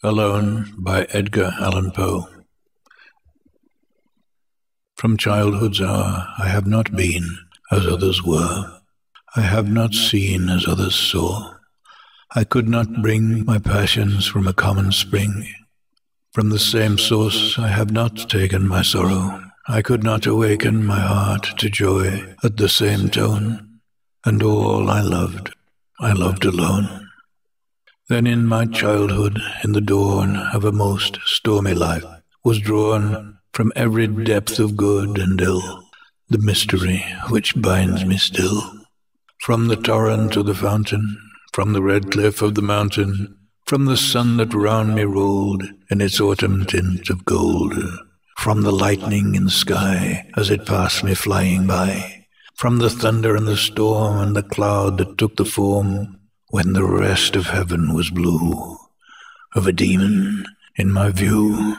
Alone by Edgar Allan Poe. From childhood's hour I have not been as others were. I have not seen as others saw. I could not bring my passions from a common spring. From the same source I have not taken my sorrow. I could not awaken my heart to joy at the same tone. And all I loved alone. Then in my childhood, in the dawn of a most stormy life, was drawn from every depth of good and ill the mystery which binds me still. From the torrent to the fountain, from the red cliff of the mountain, from the sun that round me rolled in its autumn tint of gold, from the lightning in the sky as it passed me flying by, from the thunder and the storm and the cloud that took the form, when the rest of heaven was blue, of a demon in my view.